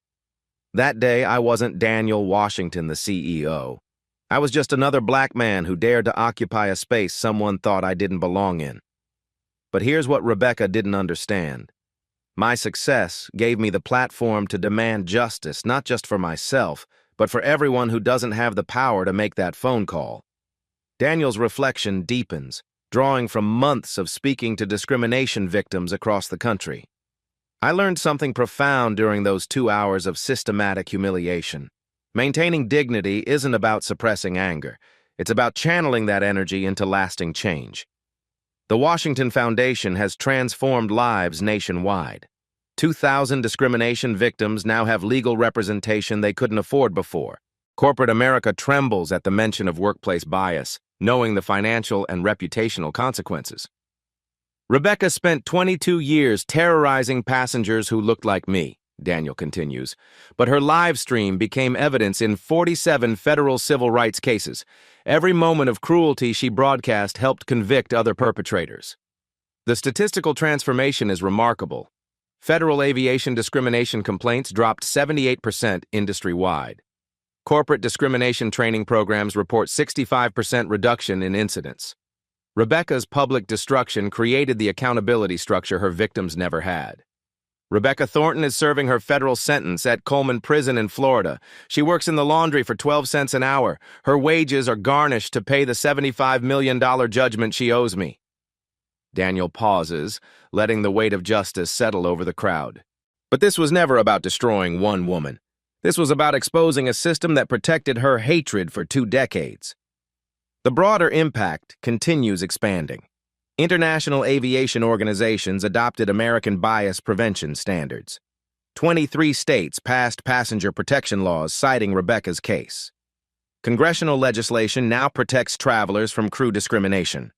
That day, I wasn't Daniel Washington, the CEO. I was just another black man who dared to occupy a space someone thought I didn't belong in. But here's what Rebecca didn't understand. My success gave me the platform to demand justice, not just for myself, but for everyone who doesn't have the power to make that phone call. Daniel's reflection deepens, drawing from months of speaking to discrimination victims across the country. I learned something profound during those 2 hours of systematic humiliation. Maintaining dignity isn't about suppressing anger. It's about channeling that energy into lasting change. The Washington Foundation has transformed lives nationwide. 2,000 discrimination victims now have legal representation they couldn't afford before. Corporate America trembles at the mention of workplace bias, knowing the financial and reputational consequences. Rebecca spent 22 years terrorizing passengers who looked like me, Daniel continues, but her live stream became evidence in 47 federal civil rights cases. Every moment of cruelty she broadcast helped convict other perpetrators. The statistical transformation is remarkable. Federal aviation discrimination complaints dropped 78% industry-wide. Corporate discrimination training programs report 65% reduction in incidents. Rebecca's public destruction created the accountability structure her victims never had. Rebecca Thornton is serving her federal sentence at Coleman Prison in Florida. She works in the laundry for 12 cents an hour. Her wages are garnished to pay the $75 million judgment she owes me. Daniel pauses, letting the weight of justice settle over the crowd. But this was never about destroying one woman. This was about exposing a system that protected her hatred for 2 decades. The broader impact continues expanding. International aviation organizations adopted American bias prevention standards. 23 states passed passenger protection laws citing Rebecca's case. Congressional legislation now protects travelers from crew discrimination.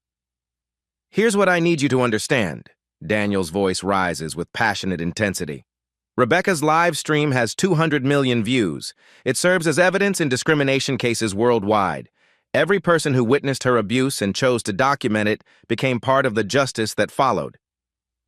Here's what I need you to understand. Daniel's voice rises with passionate intensity. Rebecca's live stream has 200 million views. It serves as evidence in discrimination cases worldwide. Every person who witnessed her abuse and chose to document it became part of the justice that followed.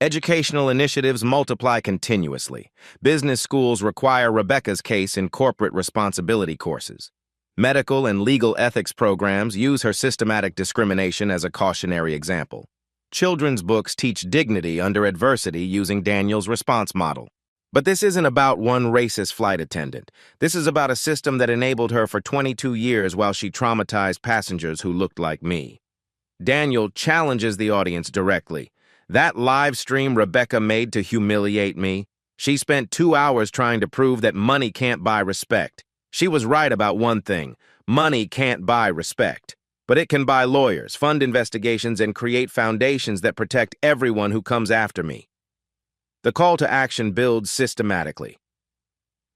Educational initiatives multiply continuously. Business schools require Rebecca's case in corporate responsibility courses. Medical and legal ethics programs use her systematic discrimination as a cautionary example. Children's books teach dignity under adversity using Daniel's response model. But this isn't about one racist flight attendant. This is about a system that enabled her for 22 years while she traumatized passengers who looked like me. Daniel challenges the audience directly. That live stream Rebecca made to humiliate me, she spent 2 hours trying to prove that money can't buy respect. She was right about one thing. Money can't buy respect. But it can buy lawyers, fund investigations, and create foundations that protect everyone who comes after me. The call to action builds systematically.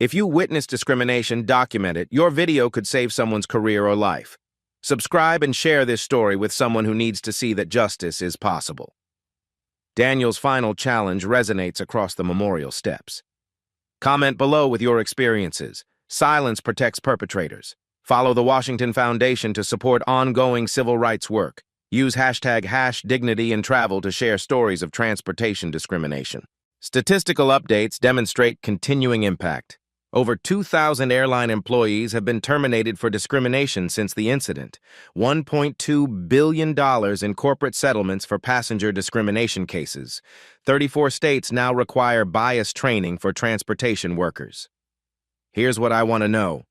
If you witness discrimination, document it. Your video could save someone's career or life. Subscribe and share this story with someone who needs to see that justice is possible. Daniel's final challenge resonates across the memorial steps. Comment below with your experiences. Silence protects perpetrators. Follow the Washington Foundation to support ongoing civil rights work. Use #DignityInTravel to share stories of transportation discrimination. Statistical updates demonstrate continuing impact. Over 2,000 airline employees have been terminated for discrimination since the incident. $1.2 billion in corporate settlements for passenger discrimination cases. 34 states now require bias training for transportation workers. Here's what I want to know.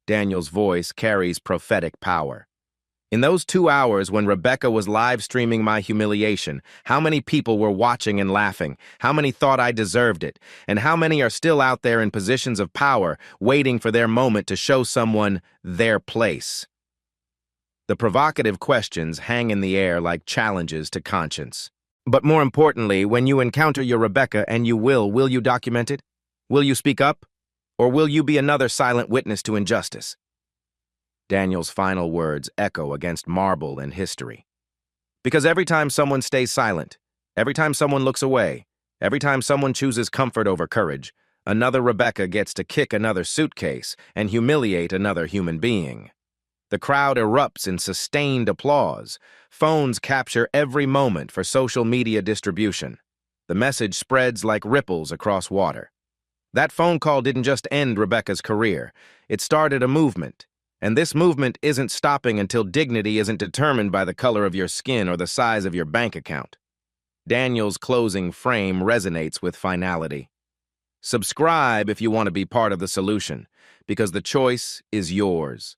Daniel's voice carries prophetic power. In those 2 hours when Rebecca was live streaming my humiliation, how many people were watching and laughing? How many thought I deserved it? And how many are still out there in positions of power, waiting for their moment to show someone their place? The provocative questions hang in the air like challenges to conscience. But more importantly, when you encounter your Rebecca, and you will you document it? Will you speak up? Or will you be another silent witness to injustice? Daniel's final words echo against marble and history. Because every time someone stays silent, every time someone looks away, every time someone chooses comfort over courage, another Rebecca gets to kick another suitcase and humiliate another human being. The crowd erupts in sustained applause. Phones capture every moment for social media distribution. The message spreads like ripples across water. That phone call didn't just end Rebecca's career. It started a movement. And this movement isn't stopping until dignity isn't determined by the color of your skin or the size of your bank account. Daniel's closing frame resonates with finality. Subscribe if you want to be part of the solution, because the choice is yours.